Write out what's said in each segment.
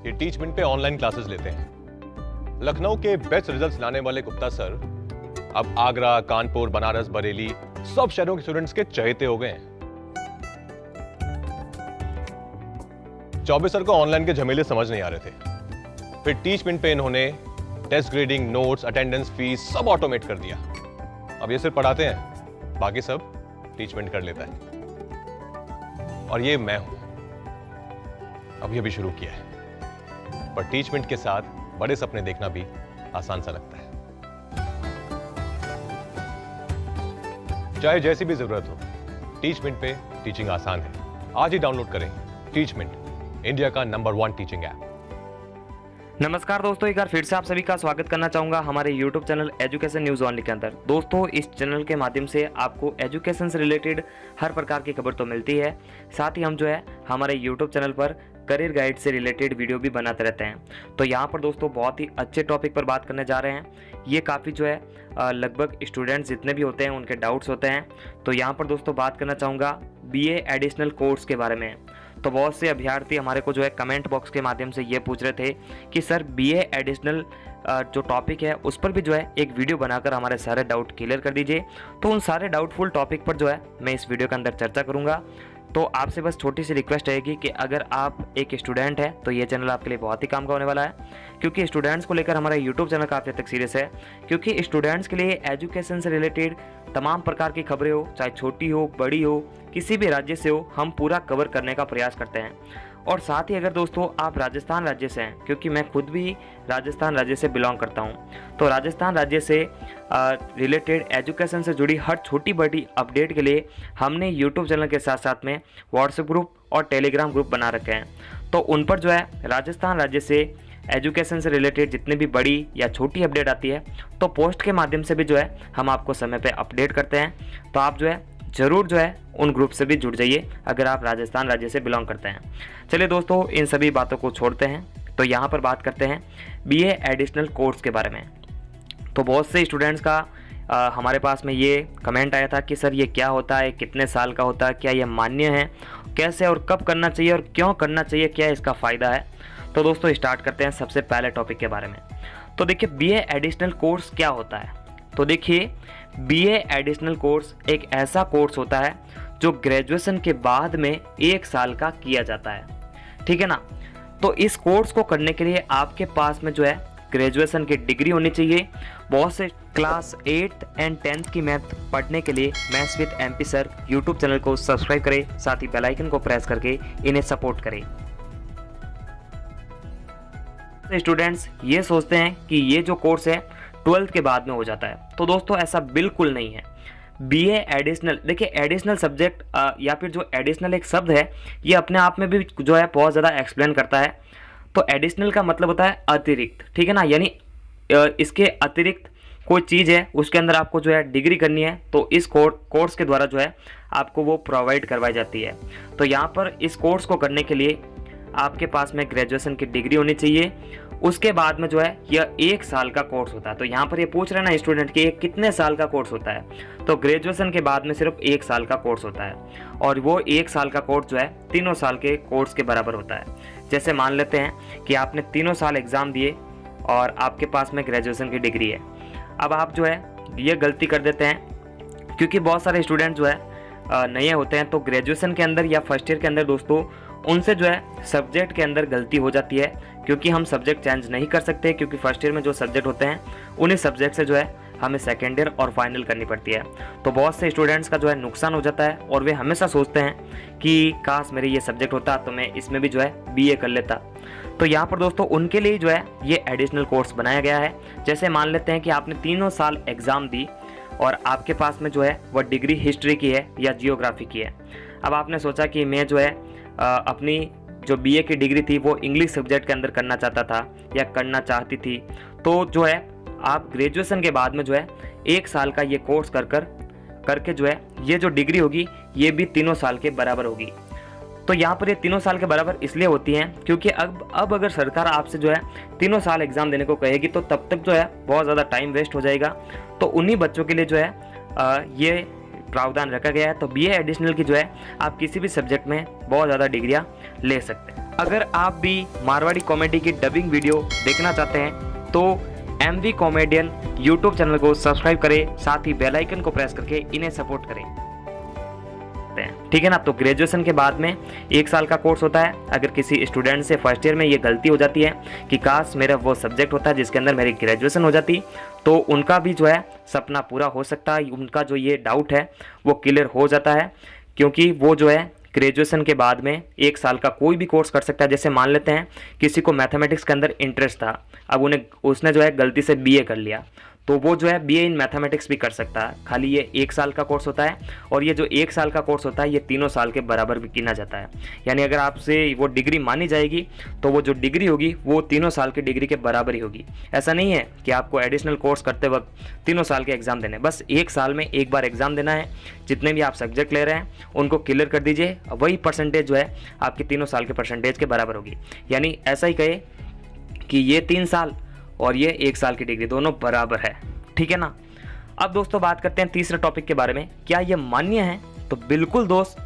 ये टीचमेंट पे online classes लेते हैं। लखनऊ के बेस्ट रिजल्ट्स लाने वाले गुप्ता सर अब आगरा, कानपुर, बनारस, बरेली सब शहरों के स्टूडेंट्स के चहेते हो गए हैं। चौबे सर को ऑनलाइन के झमेले समझ नहीं आ रहे थे, फिर टीचमेंट पे इन्होंने test grading, notes, attendance, fees सब ऑटोमेट कर दिया। अब ये सिर्फ पढ़ाते हैं, बाकी सब टीचमेंट कर लेता है। और ये मैं हूं, अभी शुरू किया है, पर टीचमेंट के साथ बड़े सपने देखना भी आसान सा लगता है। चाहे जैसी भी जरूरत हो, टीचमेंट पे टीचिंग आसान है। आज ही डाउनलोड करें टीचमेंट, इंडिया का नंबर 1 टीचिंग ऐप। नमस्कार दोस्तों, एक बार फिर से आप सभी का स्वागत करना चाहूँगा हमारे YouTube channel education news only के अंदर। दोस्तों, इस चैनल के माध्यम से आपको एजुकेशन से रिलेटेड हर प्रकार की खबर तो मिलती है, साथ ही हम जो है हमारे YouTube चैनल पर करियर गाइड से रिलेटेड वीडियो भी बनाते रहते हैं। तो यहाँ पर दोस्तों बहुत ही अच्छे टॉपिक पर बात करने जा रहे हैं। ये काफ़ी जो है लगभग स्टूडेंट्स जितने भी होते हैं उनके डाउट्स होते हैं। तो यहाँ पर दोस्तों बात करना चाहूँगा BA एडिशनल कोर्स के बारे में। तो बहुत से अभ्यर्थी हमारे को जो है कमेंट बॉक्स के माध्यम से ये पूछ रहे थे कि सर BA एडिशनल जो टॉपिक है उस पर भी जो है एक वीडियो बनाकर हमारे सारे डाउट क्लियर कर दीजिए। तो उन सारे डाउटफुल टॉपिक पर जो है मैं इस वीडियो के अंदर चर्चा करूँगा। तो आपसे बस छोटी सी रिक्वेस्ट रहेगी कि अगर आप एक स्टूडेंट हैं तो ये चैनल आपके लिए बहुत ही काम का होने वाला है, क्योंकि स्टूडेंट्स को लेकर हमारा YouTube चैनल काफ़ी हद तक सीरियस है। क्योंकि स्टूडेंट्स के लिए एजुकेशन से रिलेटेड तमाम प्रकार की खबरें हो, चाहे छोटी हो, बड़ी हो, किसी भी राज्य से हो, हम पूरा कवर करने का प्रयास करते हैं। और साथ ही अगर दोस्तों आप राजस्थान राज्य से हैं, क्योंकि मैं खुद भी राजस्थान राज्य से बिलोंग करता हूं, तो राजस्थान राज्य से रिलेटेड एजुकेशन से जुड़ी हर छोटी बड़ी अपडेट के लिए हमने YouTube चैनल के साथ साथ में व्हाट्सएप ग्रुप और टेलीग्राम ग्रुप बना रखे हैं। तो उन पर जो है राजस्थान राज्य से एजुकेशन से रिलेटेड जितनी भी बड़ी या छोटी अपडेट आती है तो पोस्ट के माध्यम से भी जो है हम आपको समय पे अपडेट करते हैं। तो आप जो है ज़रूर जो है उन ग्रुप से भी जुड़ जाइए अगर आप राजस्थान राज्य से बिलोंग करते हैं। चलिए दोस्तों, इन सभी बातों को छोड़ते हैं, तो यहाँ पर बात करते हैं BA एडिशनल कोर्स के बारे में। तो बहुत से स्टूडेंट्स का हमारे पास में ये कमेंट आया था कि सर ये क्या होता है, कितने साल का होता है, क्या ये मान्य है, कैसे और कब करना चाहिए और क्यों करना चाहिए, क्या इसका फ़ायदा है। तो दोस्तों स्टार्ट करते हैं सबसे पहले टॉपिक के बारे में। तो देखिए BA एडिशनल कोर्स क्या होता है। तो देखिए BA एडिशनल कोर्स एक ऐसा कोर्स होता है जो ग्रेजुएशन के बाद में 1 साल का किया जाता है, ठीक है ना। तो इस कोर्स को करने के लिए आपके पास में जो है ग्रेजुएशन की डिग्री होनी चाहिए। बहुत से क्लास 8 एंड 10th की मैथ पढ़ने के लिए maths with MP sir YouTube channel को सब्सक्राइब करें, साथ ही बेल आइकन को प्रेस करके इन्हें सपोर्ट करें। स्टूडेंट्स ये सोचते हैं कि ये जो कोर्स है 12th के बाद में हो जाता है, तो दोस्तों ऐसा बिल्कुल नहीं है। BA एडिशनल, देखिए एडिशनल सब्जेक्ट या फिर जो एडिशनल एक शब्द है ये अपने आप में भी जो है बहुत ज़्यादा एक्सप्लेन करता है। तो एडिशनल का मतलब होता है अतिरिक्त, ठीक है ना, यानी इसके अतिरिक्त कोई चीज़ है उसके अंदर आपको जो है डिग्री करनी है, तो इस कोर्स के द्वारा जो है आपको वो प्रोवाइड करवाई जाती है। तो यहाँ पर इस कोर्स को करने के लिए आपके पास में ग्रेजुएशन की डिग्री होनी चाहिए। उसके बाद में जो है यह 1 साल का कोर्स होता है। तो यहाँ पर ये पूछ रहे हैं ना स्टूडेंट कि ये कितने साल का कोर्स होता है, तो ग्रेजुएशन के बाद में सिर्फ 1 साल का कोर्स होता है, और वो 1 साल का कोर्स जो है 3 साल के कोर्स के बराबर होता है। जैसे मान लेते हैं कि आपने 3 साल एग्ज़ाम दिए और आपके पास में ग्रेजुएशन की डिग्री है। अब आप जो है ये गलती कर देते हैं, क्योंकि बहुत सारे स्टूडेंट जो है नए होते हैं, तो ग्रेजुएशन के अंदर या फर्स्ट ईयर के अंदर दोस्तों उनसे जो है सब्जेक्ट के अंदर गलती हो जाती है, क्योंकि हम सब्जेक्ट चेंज नहीं कर सकते, क्योंकि फर्स्ट ईयर में जो सब्जेक्ट होते हैं उन्हीं सब्जेक्ट से जो है हमें सेकेंड ईयर और फाइनल करनी पड़ती है। तो बहुत से स्टूडेंट्स का जो है नुकसान हो जाता है और वे हमेशा सोचते हैं कि काश मेरे ये सब्जेक्ट होता तो मैं इसमें भी जो है BA कर लेता। तो यहाँ पर दोस्तों उनके लिए जो है ये एडिशनल कोर्स बनाया गया है। जैसे मान लेते हैं कि आपने 3 साल एग्ज़ाम दी और आपके पास में जो है वह डिग्री हिस्ट्री की है या जियोग्राफी की है। अब आपने सोचा कि मैं जो है अपनी जो BA की डिग्री थी वो इंग्लिश सब्जेक्ट के अंदर करना चाहता था या करना चाहती थी, तो जो है आप ग्रेजुएशन के बाद में जो है 1 साल का ये कोर्स करके जो है ये जो डिग्री होगी ये भी 3 साल के बराबर होगी। तो यहाँ पर ये 3 साल के बराबर इसलिए होती हैं क्योंकि अब अगर सरकार आपसे जो है 3 साल एग्ज़ाम देने को कहेगी तो तब तक जो है बहुत ज़्यादा टाइम वेस्ट हो जाएगा। तो उन्हीं बच्चों के लिए जो है ये प्रावधान रखा गया है। तो BA एडिशनल की जो है आप किसी भी सब्जेक्ट में बहुत ज़्यादा डिग्रियाँ ले सकते हैं। अगर आप भी मारवाड़ी कॉमेडी की डबिंग वीडियो देखना चाहते हैं तो MV कॉमेडियन यूट्यूब चैनल को सब्सक्राइब करें, साथ ही बेल आइकन को प्रेस करके इन्हें सपोर्ट करें, ठीक है ना। तो ग्रेजुएशन के बाद में 1 साल का कोर्स होता है। अगर किसी स्टूडेंट से फर्स्ट ईयर में ये गलती हो जाती है कि काश मेरा वो सब्जेक्ट होता है जिसके अंदर मेरी ग्रेजुएशन हो जाती, तो उनका भी जो है सपना पूरा हो सकता है। उनका जो ये डाउट है वो क्लियर हो जाता है, क्योंकि वो जो है ग्रेजुएशन के बाद में 1 साल का कोई भी कोर्स कर सकता है। जैसे मान लेते हैं किसी को मैथमेटिक्स के अंदर इंटरेस्ट था, अब उसने जो है गलती से BA कर लिया, तो वो जो है BA इन मैथमेटिक्स भी कर सकता है। खाली ये 1 साल का कोर्स होता है, और ये जो 1 साल का कोर्स होता है ये 3 साल के बराबर भी गिना जाता है। यानी अगर आपसे वो डिग्री मानी जाएगी तो वो जो डिग्री होगी वो 3 साल की डिग्री के बराबर ही होगी। ऐसा नहीं है कि आपको एडिशनल कोर्स करते वक्त 3 साल के एग्ज़ाम देने, बस 1 साल में एक बार एग्ज़ाम देना है। जितने भी आप सब्जेक्ट ले रहे हैं उनको क्लियर कर दीजिए, वही परसेंटेज जो है आपकी 3 साल के परसेंटेज के बराबर होगी। यानी ऐसा ही कहे कि ये 3 साल और ये 1 साल की डिग्री दोनों बराबर है, ठीक है ना। अब दोस्तों बात करते हैं तीसरे टॉपिक के बारे में, क्या ये मान्य है? तो बिल्कुल दोस्त,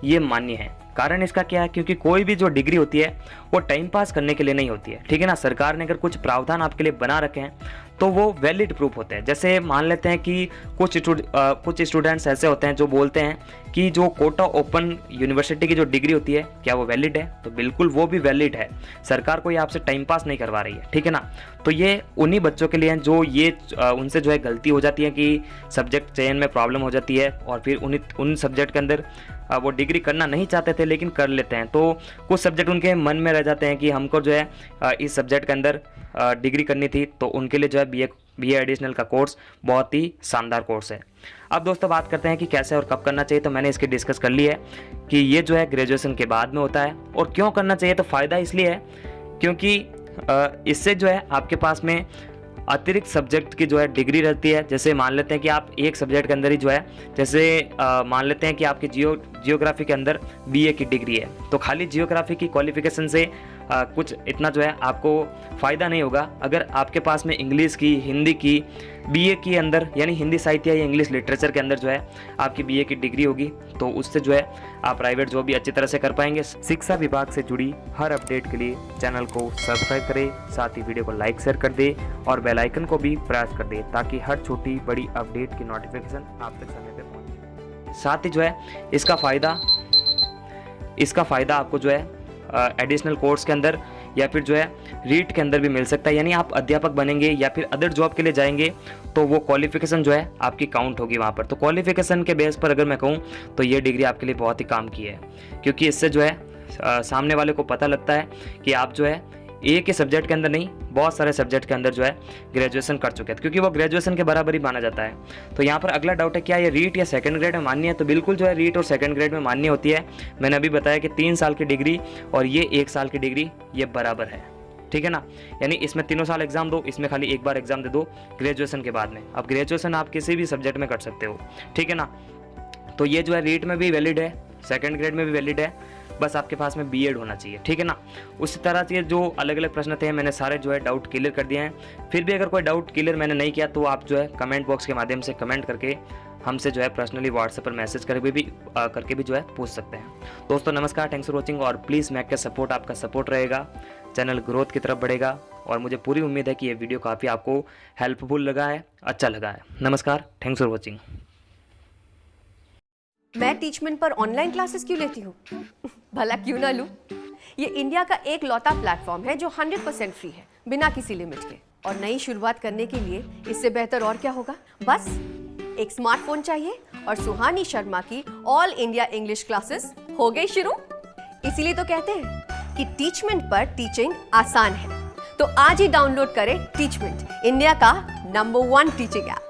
ये मान्य है। कारण इसका क्या है? क्योंकि कोई भी जो डिग्री होती है वो टाइम पास करने के लिए नहीं होती है, ठीक है ना। सरकार ने अगर कुछ प्रावधान आपके लिए बना रखे हैं तो वो वैलिड प्रूफ होते हैं। जैसे मान लेते हैं कि कुछ स्टूडेंट्स ऐसे होते हैं जो बोलते हैं कि जो कोटा ओपन यूनिवर्सिटी की जो डिग्री होती है क्या वो वैलिड है? तो बिल्कुल वो भी वैलिड है। सरकार कोई आपसे टाइम पास नहीं करवा रही है, ठीक है ना। तो ये उन्हीं बच्चों के लिए हैं जो ये उनसे जो है गलती हो जाती है कि सब्जेक्ट चयन में प्रॉब्लम हो जाती है, और फिर उन सब्जेक्ट के अंदर वो डिग्री करना नहीं चाहते थे लेकिन कर लेते हैं। तो कुछ सब्जेक्ट उनके मन में रह जाते हैं कि हमको जो है इस सब्जेक्ट के अंदर डिग्री करनी थी, तो उनके लिए जो है BA एडिशनल का कोर्स बहुत ही शानदार कोर्स है। अब दोस्तों बात करते हैं कि कैसे और कब करना चाहिए। तो मैंने इसकी डिस्कस कर ली है कि ये जो है ग्रेजुएशन के बाद में होता है। और क्यों करना चाहिए? तो फ़ायदा इसलिए है क्योंकि इससे जो है आपके पास में अतिरिक्त सब्जेक्ट की जो है डिग्री रहती है। जैसे मान लेते हैं कि आप एक सब्जेक्ट के अंदर ही जो है, जैसे मान लेते हैं कि आपकी जियोग्राफी के अंदर BA की डिग्री है, तो खाली जियोग्राफी की क्वालिफिकेशन से कुछ इतना जो है आपको फ़ायदा नहीं होगा। अगर आपके पास में इंग्लिश की, हिंदी की, BA के अंदर यानी हिंदी साहित्य या इंग्लिश लिटरेचर के अंदर जो है आपकी BA की डिग्री होगी, तो उससे जो है आप प्राइवेट जॉब भी अच्छी तरह से कर पाएंगे। शिक्षा विभाग से जुड़ी हर अपडेट के लिए चैनल को सब्सक्राइब करें, साथ ही वीडियो को लाइक शेयर कर दें और बेल आइकन को भी प्रेस कर दें, ताकि हर छोटी बड़ी अपडेट की नोटिफिकेशन आप तक समय पर पहुँचे। साथ ही जो है इसका फ़ायदा आपको जो है एडिशनल कोर्स के अंदर या फिर जो है रीट के अंदर भी मिल सकता है। यानी आप अध्यापक बनेंगे या फिर अदर जॉब के लिए जाएंगे तो वो क्वालिफिकेशन जो है आपकी काउंट होगी वहाँ पर। तो क्वालिफिकेशन के बेस पर अगर मैं कहूँ तो ये डिग्री आपके लिए बहुत ही काम की है, क्योंकि इससे जो है सामने वाले को पता लगता है कि आप जो है एक ही सब्जेक्ट के अंदर नहीं, बहुत सारे सब्जेक्ट के अंदर जो है ग्रेजुएशन कर चुके हैं, क्योंकि वो ग्रेजुएशन के बराबर ही माना जाता है। तो यहाँ पर अगला डाउट है क्या ये रीट या सेकंड ग्रेड में मान्य है? तो बिल्कुल जो है रीट और सेकंड ग्रेड में मान्य होती है। मैंने अभी बताया कि 3 साल की डिग्री और ये 1 साल की डिग्री ये बराबर है, ठीक है ना। यानी इसमें 3 साल एग्जाम दो, इसमें खाली एक बार एग्जाम दे दो ग्रेजुएशन के बाद में। अब ग्रेजुएशन आप किसी भी सब्जेक्ट में कर सकते हो, ठीक है ना। तो ये जो है रीट में भी वैलिड है, सेकंड ग्रेड में भी वैलिड है, बस आपके पास में B.Ed होना चाहिए, ठीक है ना। उसी तरह से जो अलग अलग प्रश्न थे मैंने सारे जो है डाउट क्लियर कर दिए हैं। फिर भी अगर कोई डाउट क्लियर मैंने नहीं किया तो आप जो है कमेंट बॉक्स के माध्यम से कमेंट करके हमसे जो है पर्सनली व्हाट्सएप पर मैसेज करके भी जो है पूछ सकते हैं। दोस्तों नमस्कार, थैंक्स फॉर वॉचिंग, और प्लीज़ मैक का सपोर्ट, आपका सपोर्ट रहेगा, चैनल ग्रोथ की तरफ बढ़ेगा। और मुझे पूरी उम्मीद है कि ये वीडियो काफ़ी आपको हेल्पफुल लगा है, अच्छा लगा है। नमस्कार, थैंक्स फॉर वॉचिंग। मैं टीचमेंट पर ऑनलाइन क्लासेस क्यों लेती हूँ? भला क्यों ना लूँ? ये इंडिया का एक लौता प्लेटफॉर्म है जो 100% फ्री है, बिना किसी लिमिट के। और नई शुरुआत करने के लिए इससे बेहतर और क्या होगा? बस एक स्मार्टफोन चाहिए और सुहानी शर्मा की ऑल इंडिया इंग्लिश क्लासेस हो गई शुरू। इसीलिए तो कहते हैं कि टीचमेंट पर टीचिंग आसान है। तो आज ही डाउनलोड करें टीचमेंट, इंडिया का नंबर 1 टीचिंग ऐप।